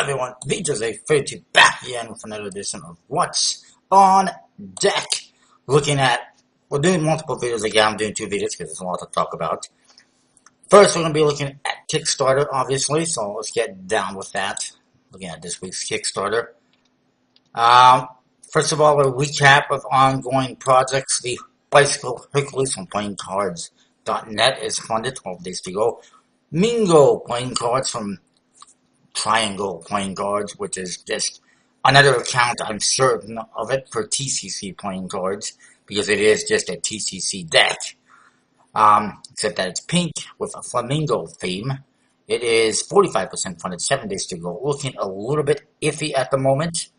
everyone, VJ's32 back again with another edition of What's on Deck. We're doing multiple videos again. I'm doing two videos because there's a lot to talk about. First, we're going to be looking at Kickstarter, obviously, so let's get down with that. Looking at this week's Kickstarter. First of all, a recap of ongoing projects. The Bicycle Hercules from PlayingCards.net is funded 12 days to go. Mingo playing cards from Triangle Playing Cards, which is just another account, I'm certain of it, for TCC playing cards, because it is just a TCC deck. Except that it's pink with a flamingo theme. It is 45% funded, 7 days to go. Looking a little bit iffy at the moment.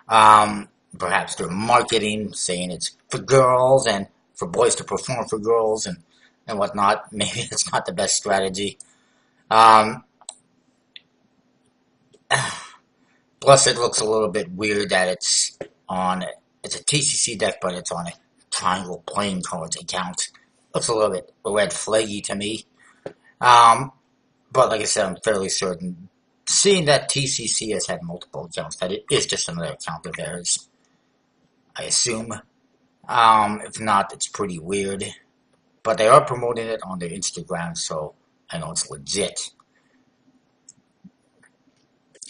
Perhaps they're marketing, saying it's for girls and for boys to perform for girls and whatnot. Maybe it's not the best strategy. Plus it looks a little bit weird that it's a TCC deck, but it's on a Triangle Playing Cards account. Looks a little bit red flaggy to me. But like I said, I'm fairly certain, seeing that TCC has had multiple accounts, that it is just another account of theirs, I assume. If not, it's pretty weird. But they are promoting it on their Instagram, so I know it's legit.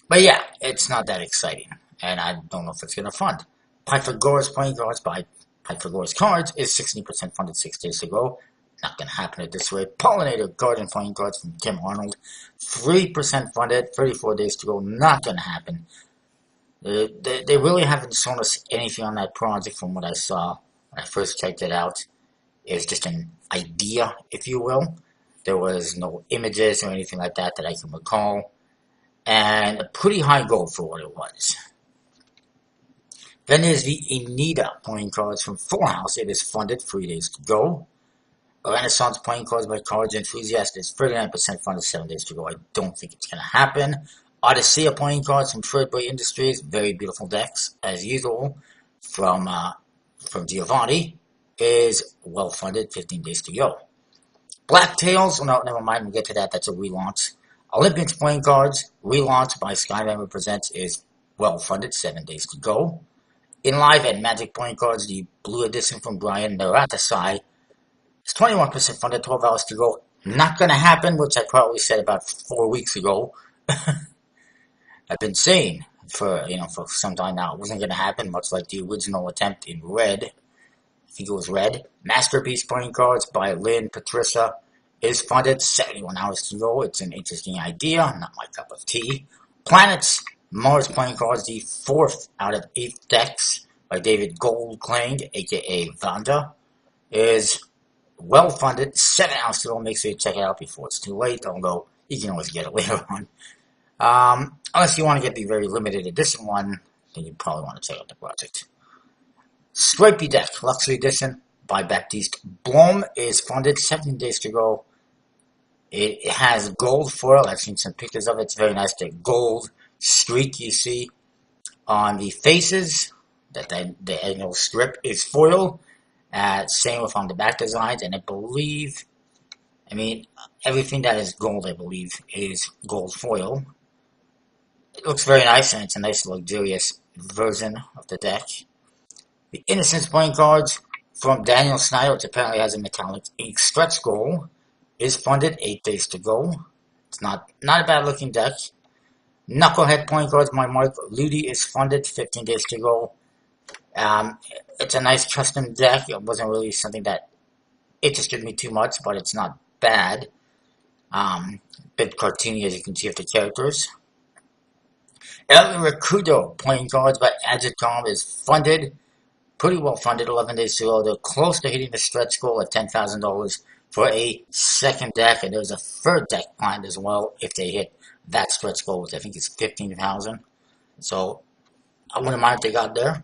But yeah, it's not that exciting, and I don't know if it's going to fund. Pythagoras Playing Cards by Pythagoras Cards is 16% funded, 6 days to go. Not going to happen at this rate. Pollinator Garden Playing Cards from Kim Arnold, 3% funded, 34 days to go. Not going to happen. They really haven't shown us anything on that project from what I saw when I first checked it out. It was just an idea, if you will. There was no images or anything like that I can recall. And a pretty high goal for what it was. Then there's the Anita Playing Cards from Full House. It is funded, 3 days to go. Renaissance Playing Cards by Cards Enthusiast is 39% funded, 7 days to go. I don't think it's going to happen. Odyssea Playing Cards from Fredbury Industries. Very beautiful decks, as usual, from Giovanni. Is well funded, 15 days to go. Blacktails, no, never mind, we'll get to that. That's a relaunch. Olympics Playing Cards, relaunch by Skylander Presents, is well funded, 7 days to go. In Live and Magic Playing Cards, the blue edition from Brian Naratasai is 21% funded, 12 hours to go. Not going to happen, which I probably said about 4 weeks ago. I've been saying for some time now it wasn't going to happen, much like the original attempt in Red. I think it was Red. Masterpiece Playing Cards by Lynn Patricia is funded, 71 hours to go. It's an interesting idea, not my cup of tea. Planets Mars Playing Cards, the 4th out of 8 decks by David Goldklang, aka Vanda, is well funded, 7 hours to go. Make sure you check it out before it's too late, although you can always get it later on. Unless you want to get the very limited edition one, then you probably want to check out the project. Stripey Deck, Luxury Edition by Baptiste Blom is funded, 17 days to go. It has gold foil. I've seen some pictures of it. It's very nice. The gold streak you see on the faces, that the angle strip is foil. Same with on the back designs, and everything that is gold, I believe, is gold foil. It looks very nice, and it's a nice, luxurious version of the deck. The Innocence Playing Cards from Daniel Snyder, which apparently has a metallic ink stretch goal, is funded, 8 days to go. It's not a bad looking deck. Knucklehead Playing Cards by Mark Ludi is funded, 15 days to go. It's a nice custom deck. It wasn't really something that interested me too much, but it's not bad. Bit cartoony, as you can see, of the characters. El Recudo Playing Cards by Agitcom is funded, pretty well funded, 11 days to go. They're close to hitting the stretch goal at $10,000 for a second deck, and there's a third deck planned as well if they hit that stretch goal, which I think is $15,000. So I wouldn't mind if they got there.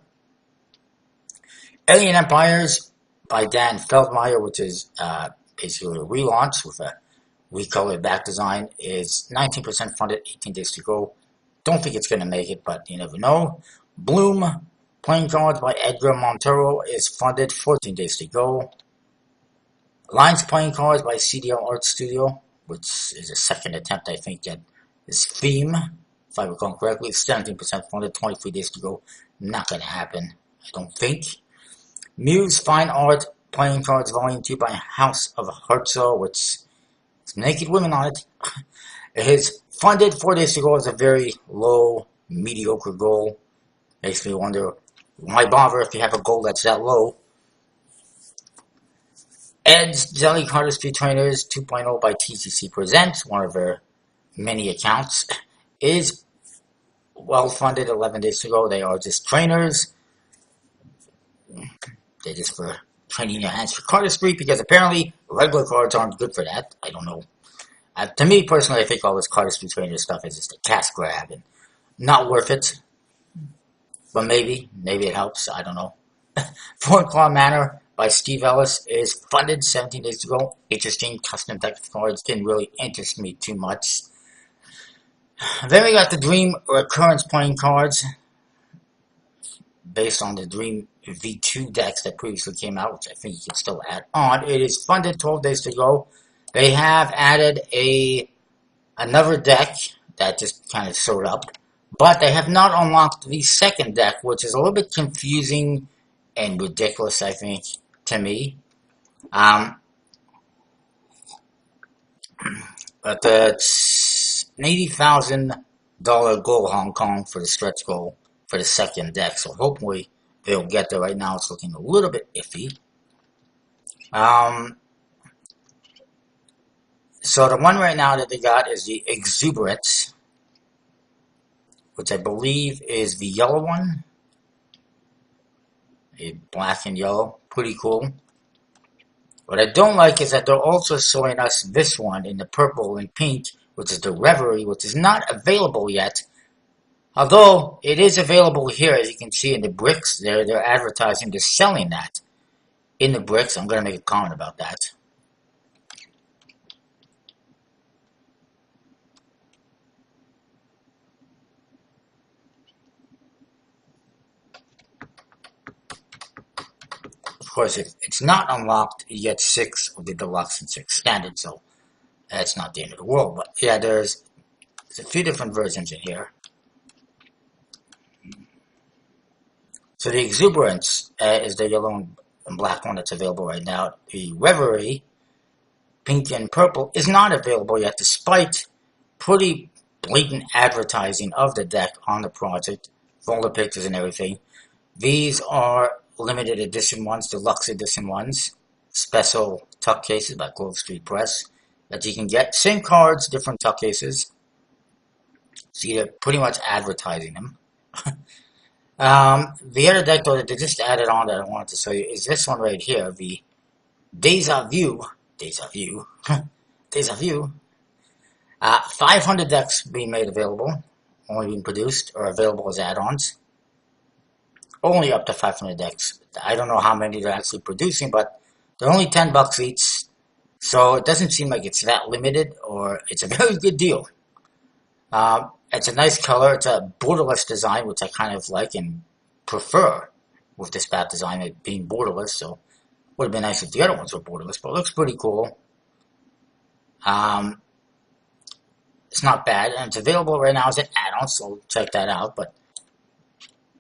Alien Empires by Dan Feldmeyer, which is basically a relaunch with a recolored back design, is 19% funded, 18 days to go. Don't think it's going to make it, but you never know. Bloom Playing Cards by Edgar Montero is funded, 14 days to go. Lines Playing Cards by CDL Art Studio, which is a second attempt, I think, at This theme, if I recall correctly, is 17% funded, 23 days to go. Not going to happen, I don't think. Muse Fine Art Playing Cards Volume 2 by House of Herzl, which is naked women on it. It is funded 4 days to go as a very low, mediocre goal. Makes me wonder, why bother if you have a goal that's that low? Ed's Jelly Cardistry Trainers 2.0 by TCC Presents, one of their many accounts, is well funded 11 days to go. They are just trainers. They're just for training your hands for cardistry, because apparently regular cards aren't good for that. I don't know. To me personally, I think all this cardistry trainer stuff is just a cash grab and not worth it. But maybe it helps. I don't know. Foreign Claw Manor by Steve Ellis is funded 17 days to go. Interesting custom deck of cards. Didn't really interest me too much. Then we got the Dream Occurrence playing cards based on the Dream V2 decks that previously came out, which I think you can still add on. It is funded 12 days to go. They have added another deck that just kind of showed up, but they have not unlocked the second deck, which is a little bit confusing and ridiculous, I think, to me. But it's an $80,000 goal, Hong Kong, for the stretch goal for the second deck, so hopefully they'll get there. Right now it's looking a little bit iffy. So the one right now that they got is the Exuberance, which I believe is the yellow one. A black and yellow. Pretty cool. What I don't like is that they're also showing us this one in the purple and pink, which is the Reverie, which is not available yet. Although it is available here, as you can see in the bricks there. They're advertising, they're selling that in the bricks. I'm going to make a comment about that. Of course, if it's not unlocked, you get 6 of the deluxe and 6 standard, so that's not the end of the world. But yeah, there's a few different versions in here. So the Exuberance is the yellow and black one that's available right now. The Reverie, pink and purple, is not available yet, despite pretty blatant advertising of the deck on the project, with all the pictures and everything. These are limited edition ones, deluxe edition ones, special tuck cases by Grove Street Press that you can get. Same cards, different tuck cases. So they're pretty much advertising them. The other deck though that they just added on that I wanted to show you is this one right here, the Deja Vu. 500 decks being made available, only being produced or available as add-ons. Only up to 500 decks. I don't know how many they're actually producing, but they're only $10 each. So it doesn't seem like it's that limited, or it's a very good deal. It's a nice color. It's a borderless design, which I kind of like and prefer with this bat design, it being borderless. So it would have been nice if the other ones were borderless, but it looks pretty cool. It's not bad, and it's available right now as an add-on, so check that out. But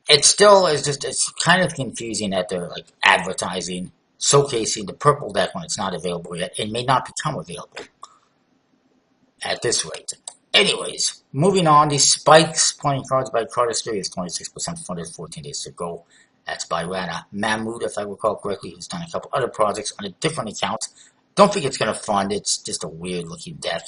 it still is just, it's kind of confusing that they're like advertising, showcasing the purple deck when it's not available yet. It may not become available at this rate. Anyways, moving on, the Spikes playing cards by Cardistry is 26% funded, 14 days to go. That's by Rana Mahmood, if I recall correctly, who's done a couple other projects on a different account. Don't think it's going to fund, it's just a weird looking deck.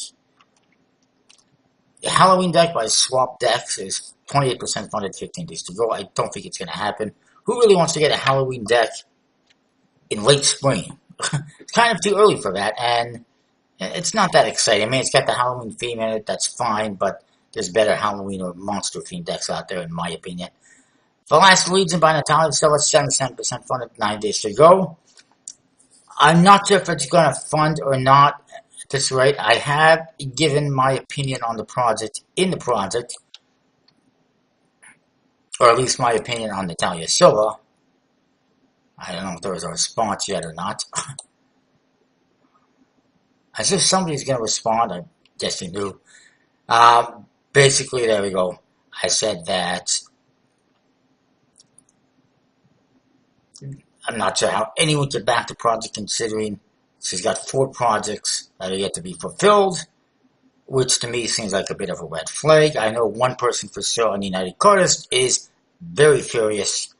The Halloween deck by Swap Decks is 28% funded, 15 days to go. I don't think it's going to happen. Who really wants to get a Halloween deck in late spring? It's kind of too early for that, and it's not that exciting. I mean, it's got the Halloween theme in it, that's fine, but there's better Halloween or monster themed decks out there, in my opinion. The Last Legion by Natalia still at 77% funded, 9 days to go. I'm not sure if it's going to fund or not at this rate. I have given my opinion on the project in the project, or at least my opinion on Natalia Silva. I don't know if there was a response yet or not. As if somebody's going to respond, I guess they knew. Basically, there we go. I said that I'm not sure how anyone could back the project considering she's got 4 projects that are yet to be fulfilled, which to me seems like a bit of a red flag. I know one person for sure on United Cartist is very furious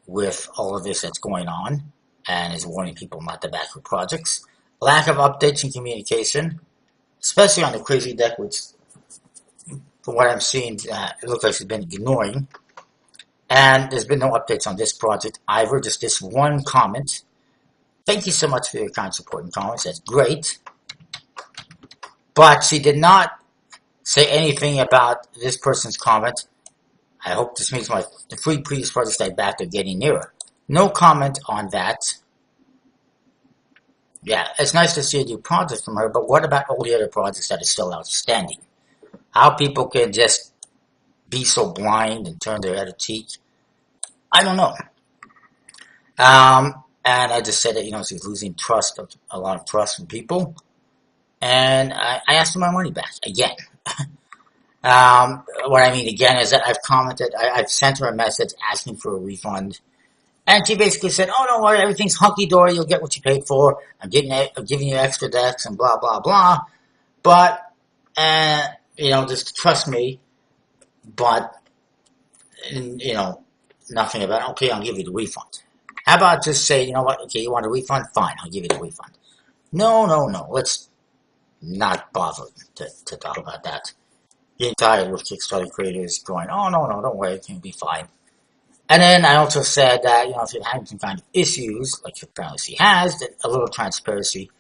with all of this that's going on and is warning people not to back her projects. Lack of updates and communication, especially on the crazy deck, which from what I'm seeing, it looks like she's been ignoring. And there's been no updates on this project either, just this one comment. Thank you so much for your kind support and comments, that's great. But she did not say anything about this person's comment. I hope this means the 3 previous projects I backed are getting nearer. No comment on that. Yeah, it's nice to see a new project from her, but what about all the other projects that are still outstanding? How people can just be so blind and turn their other cheek, I don't know. And I just said that, she's losing a lot of trust from people. And I asked for my money back again. What I mean again is that I've sent her a message asking for a refund. And she basically said, oh, don't worry, everything's hunky-dory, you'll get what you paid for. I'm giving you extra decks and blah, blah, blah. But, just trust me. But, nothing about, okay, I'll give you the refund. How about just say, you know what, okay, you want a refund? Fine, I'll give you the refund. No, let's not bother to talk about that. Getting tired with Kickstarter creators going, oh, no, don't worry, it can be fine. And then I also said that, if you're having some kind of issues, like apparently she has, that a little transparency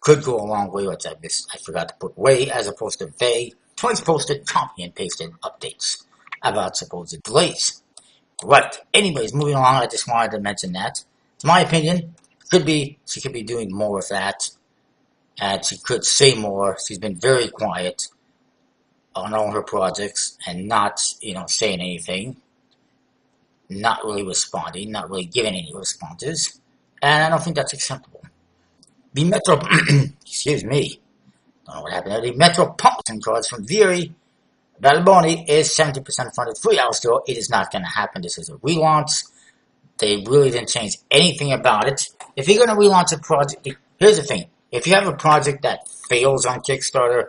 could go a long way, which I forgot to put way, as opposed to they twice posted copy and pasted updates about supposed delays. Right. Anyways, moving along, I just wanted to mention that. To my opinion, she could be doing more of that, and she could say more. She's been very quiet on all her projects and not, saying anything, not really responding, not really giving any responses, and I don't think that's acceptable. The excuse me, don't know what happened there. The Metropolitan cards from Viri Balboni is 70% funded free. Still, it is not going to happen. This is a relaunch. They really didn't change anything about it. If you're going to relaunch a project, here's the thing. If you have a project that fails on Kickstarter,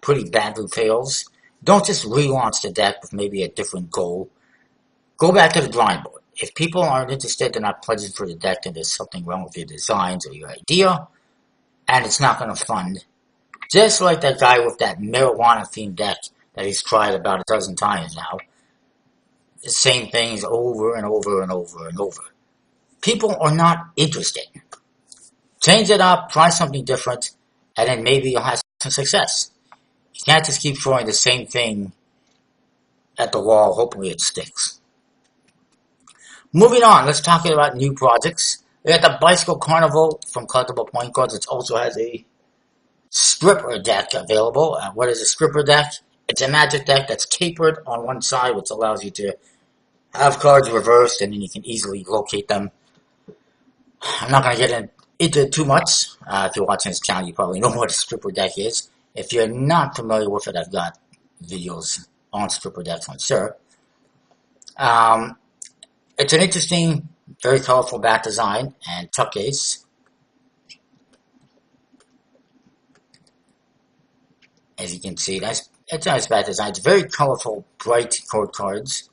pretty badly fails, don't just relaunch the deck with maybe a different goal. Go back to the drawing board. If people aren't interested, they're not pledging for the deck, then there's something wrong with your designs or your idea, and it's not going to fund. Just like that guy with that marijuana-themed deck that he's tried about a dozen times now. The same things over and over and over and over. People are not interested. Change it up, try something different, and then maybe you'll have some success. You can't just keep throwing the same thing at the wall, hoping it sticks. Moving on, let's talk about new projects. We got the Bicycle Carnival from Collectible Point Cards, which also has a stripper deck available. What is a stripper deck? It's a magic deck that's tapered on one side, which allows you to have cards reversed, and then you can easily locate them. I'm not going to get into it too much. If you're watching this channel, you probably know what a stripper deck is. If you're not familiar with it, I've got videos on stripper decks, I'm sure. It's an interesting, very colorful back design and tuck case. As you can see, it's a nice back design. It's very colorful, bright code cards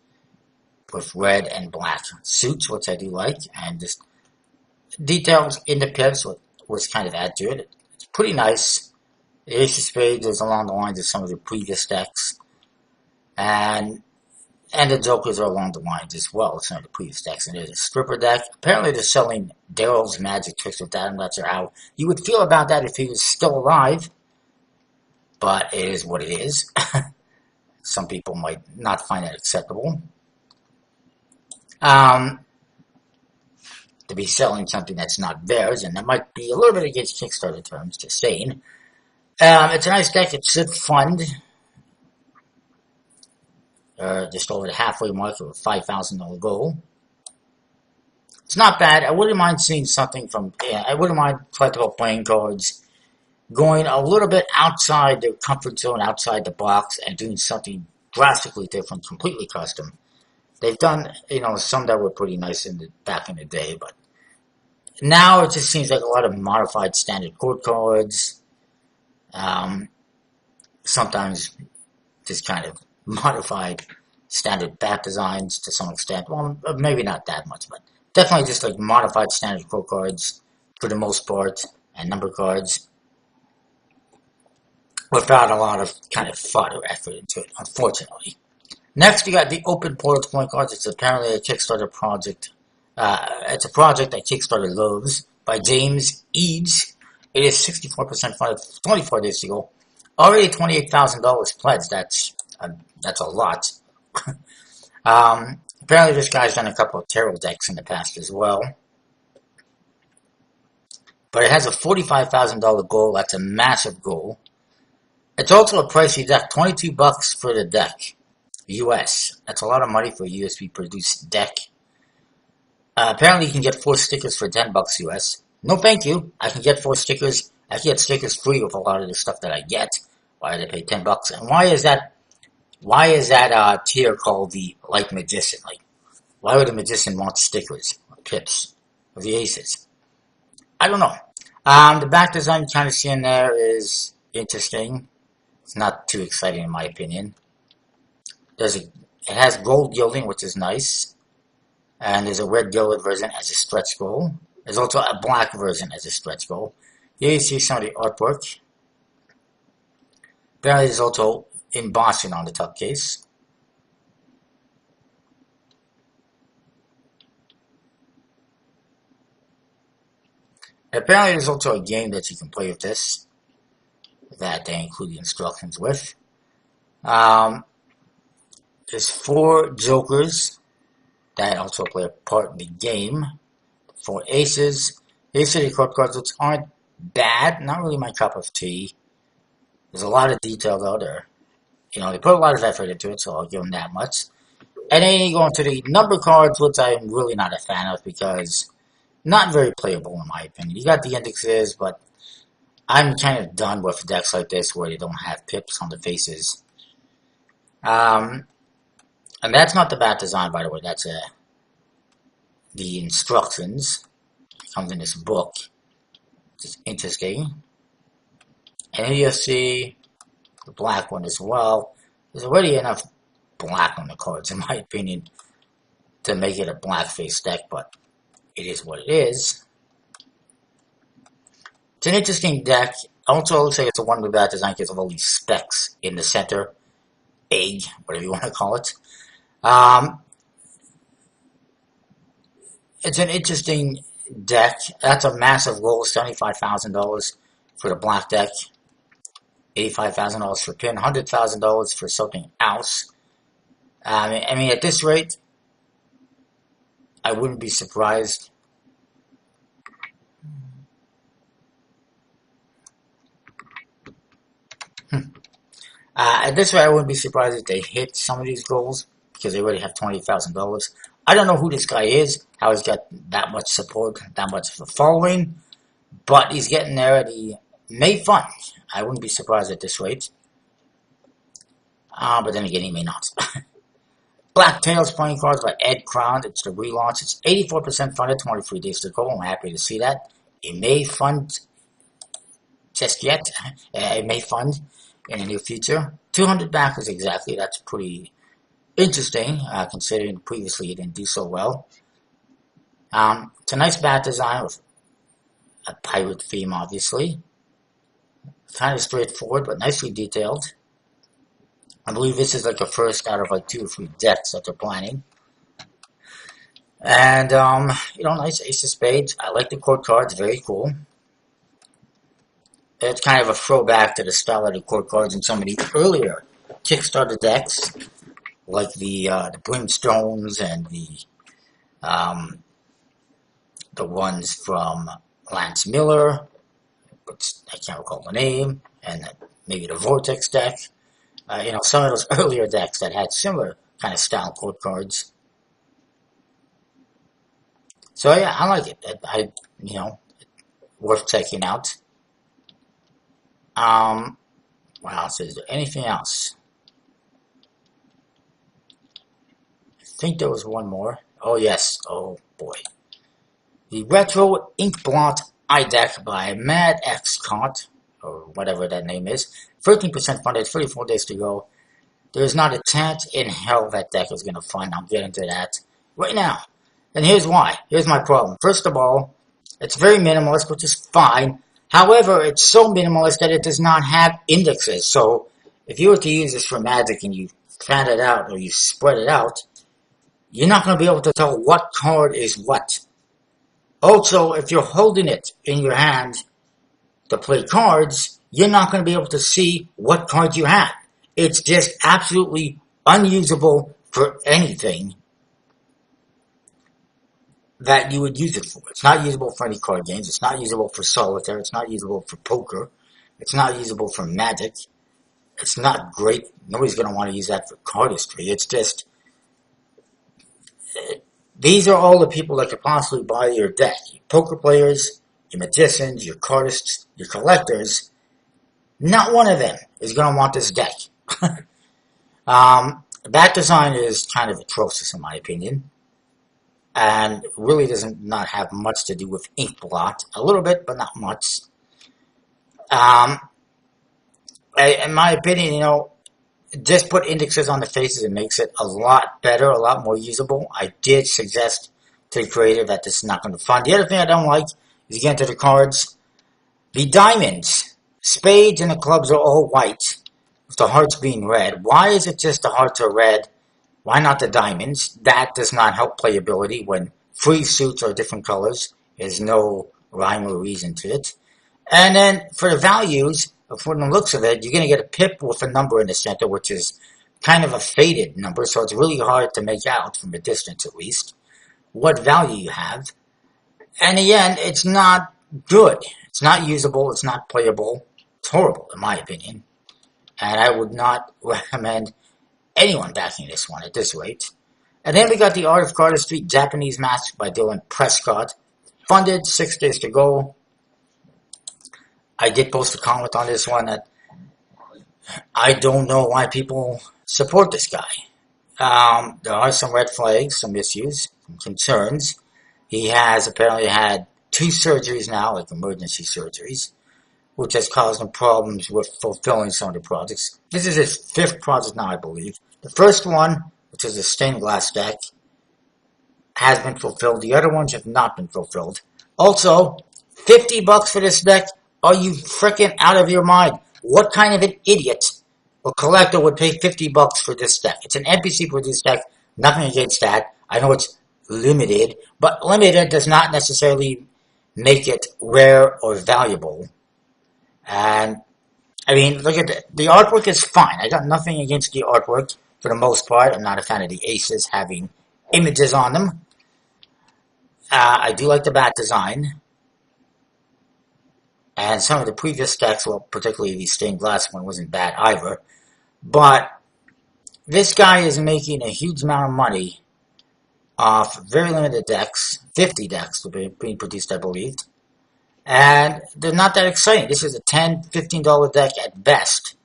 with red and black suits, which I do like, and just details in the pips, which kind of add to it. It's pretty nice. The Ace of Spades is along the lines of some of the previous decks, and the Jokers are along the lines as well as some of the previous decks. And there's a stripper deck. Apparently they're selling Daryl's magic tricks with that. I'm not sure how you would feel about that if he was still alive, but it is what it is. Some people might not find that acceptable. To be selling something that's not theirs, and that might be a little bit against Kickstarter terms, just saying. It's a nice deck. It should fund just over the halfway mark of a $5,000 goal. It's not bad. I wouldn't mind seeing something from, I wouldn't mind collectible playing cards going a little bit outside their comfort zone, outside the box, and doing something drastically different, completely custom. They've done, some that were pretty nice back in the day, but now it just seems like a lot of modified standard chord cards. Um, Sometimes just kind of modified standard back designs to some extent. Well, maybe not that much, but definitely just like modified standard chord cards for the most part, and number cards without a lot of kind of thought or effort into it, unfortunately. Next, we got the Open Portals point cards. It's apparently a Kickstarter project. It's a project that Kickstarter loves by James Eads. It is 64% funded, 24 days to go. Already $28,000 pledged. That's a lot. Apparently, this guy's done a couple of tarot decks in the past as well. But it has a $45,000 goal. That's a massive goal. It's also a pricey deck. $22 for the deck. US. That's a lot of money for a USB produced deck. Apparently you can get 4 stickers for $10 US. No thank you. I can get 4 stickers. I can get stickers free with a lot of the stuff that I get. Why did I pay $10? And why is that tier called the Light Magician? Like, why would a magician want stickers? Or pips? Or the aces? I don't know. The back design you kind of see in there is interesting. It's not too exciting in my opinion. It has gold gilding, which is nice. And there's a red gilded version as a stretch goal. There's also a black version as a stretch goal. Here you see some of the artwork. Apparently there's also embossing on the top case. Apparently there's also a game that you can play with this, that they include the instructions with. There's 4 jokers that also play a part in the game. 4 aces. Ace of the court cards, which aren't bad, not really my cup of tea. There's a lot of detail though there. They put a lot of effort into it, so I'll give them that much. And then you go into the number cards, which I'm really not a fan of because not very playable in my opinion. You got the indexes, but I'm kind of done with decks like this where they don't have pips on the faces. And that's not the bat design, by the way. That's the instructions. It comes in this book. It's interesting. And here you see the black one as well. There's already enough black on the cards, in my opinion, to make it a black face deck, but it is what it is. It's an interesting deck. Also, it looks like it's a one with bat design because of all these specks in the center. Egg, whatever you want to call it. It's an interesting deck. That's a massive goal, $75,000 for the black deck, $85,000 for pin, $100,000 for something else. I mean, at this rate, I wouldn't be surprised. At this rate, I wouldn't be surprised if they hit some of these goals because they already have $20,000. I don't know who this guy is, how he's got that much support, that much of a following, but he's getting there and he may fund. I wouldn't be surprised at this rate. But then again, he may not. Blacktails playing cards by Ed Crown. It's the relaunch. It's 84% funded, 23 days to go. I'm happy to see that. It may fund just yet. It may fund in the near future. 200 backers exactly. That's pretty interesting, considering previously it didn't do so well. It's a nice bat design with a pirate theme, obviously. Kind of straightforward, but nicely detailed. I believe this is like the first out of like 2 or 3 decks that they're planning. And, nice ace of spades. I like the court cards, very cool. It's kind of a throwback to the style of the court cards in some of the earlier Kickstarter decks, like the Brimstones and the ones from Lance Miller, which I can't recall the name, and maybe the Vortex deck. Some of those earlier decks that had similar kind of style court cards. So yeah, I like it. Worth checking out. What else? Is there anything else? I think there was one more. Oh, yes. Oh, boy. The Retro Implant iDeck by Mad X Cont, or whatever that name is. 13% funded, 34 days to go. There's not a chance in hell that deck is going to fund. I'll get into that right now. And here's why. Here's my problem. First of all, it's very minimalist, which is fine. However, it's so minimalist that it does not have indexes. So if you were to use this for Magic and you fan it out or you spread it out, you're not going to be able to tell what card is what. Also, if you're holding it in your hand to play cards, you're not going to be able to see what cards you have. It's just absolutely unusable for anything that you would use it for. It's not usable for any card games. It's not usable for solitaire. It's not usable for poker. It's not usable for Magic. It's not great. Nobody's going to want to use that for cardistry. It's just, these are all the people that could possibly buy your deck. Your poker players, your magicians, your cardists, your collectors. Not one of them is going to want this deck. That design is kind of atrocious in my opinion. And really doesn't not have much to do with ink blot. A little bit, but not much. In my opinion, you know, just put indexes on the faces. It makes it a lot better, a lot more usable. I did suggest to the creator that this is not going to fund. The other thing I don't like is, again, to the cards. The diamonds, spades, and the clubs are all white, with the hearts being red. Why is it just the hearts are red? Why not the diamonds? That does not help playability when free suits are different colors. There's no rhyme or reason to it. And then for the values, from the looks of it, you're going to get a pip with a number in the center, which is kind of a faded number, so it's really hard to make out, from a distance at least, what value you have. And again, it's not good. It's not usable. It's not playable. It's horrible, in my opinion. And I would not recommend anyone backing this one at this rate. And then we got the Art of Cardistry Japanese Mask by Dylan Prescott. Funded, 6 days to go. I did post a comment on this one that I don't know why people support this guy. There are some red flags, some issues, some concerns. He has apparently had 2 surgeries now, like emergency surgeries, which has caused him problems with fulfilling some of the projects. This is his 5th project now, I believe. The first one, which is a stained glass deck, has been fulfilled. The other ones have not been fulfilled. Also, $50 for this deck? Are you freaking out of your mind? What kind of an idiot or collector would pay $50 for this deck? It's an NPC produced deck. Nothing against that. I know it's limited, but limited does not necessarily make it rare or valuable. And I mean, look at the artwork is fine. I got nothing against the artwork for the most part. I'm not a fan of the aces having images on them. I do like the bat design. And some of the previous decks, well, particularly the stained glass one, wasn't bad either. But this guy is making a huge amount of money off very limited decks. 50 decks to be being produced, I believe. And they're not that exciting. This is a $10, $15 deck at best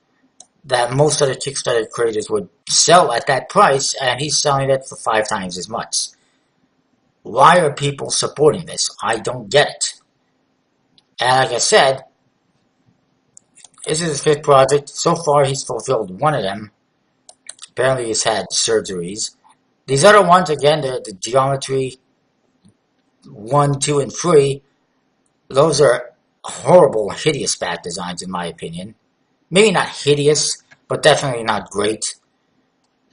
that most other Kickstarter creators would sell at that price, and he's selling it for 5 times as much. Why are people supporting this? I don't get it. And like I said, this is his 5th project. So far, he's fulfilled 1 of them. Apparently, he's had surgeries. These other ones, again, the geometry 1, 2, and 3, those are horrible, hideous bat designs, in my opinion. Maybe not hideous, but definitely not great.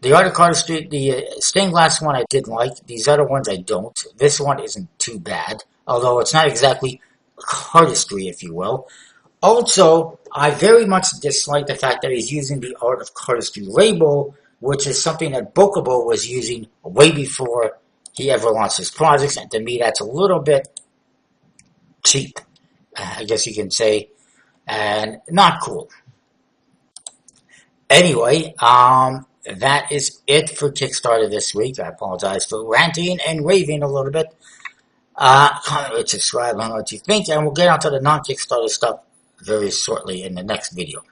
The Art of Cardistry, the stained glass one I did like. These other ones I don't. This one isn't too bad, although it's not exactly cardistry, if you will. Also, I very much dislike the fact that he's using the Art of Cardistry label, which is something that Bokobo was using way before he ever launched his projects, and to me that's a little bit cheap, I guess you can say, and not cool. Anyway, that is it for Kickstarter this week. I apologize for ranting and raving a little bit. Comment, rate, subscribe, let me know what you think, and we'll get on to the non-Kickstarter stuff very shortly in the next video.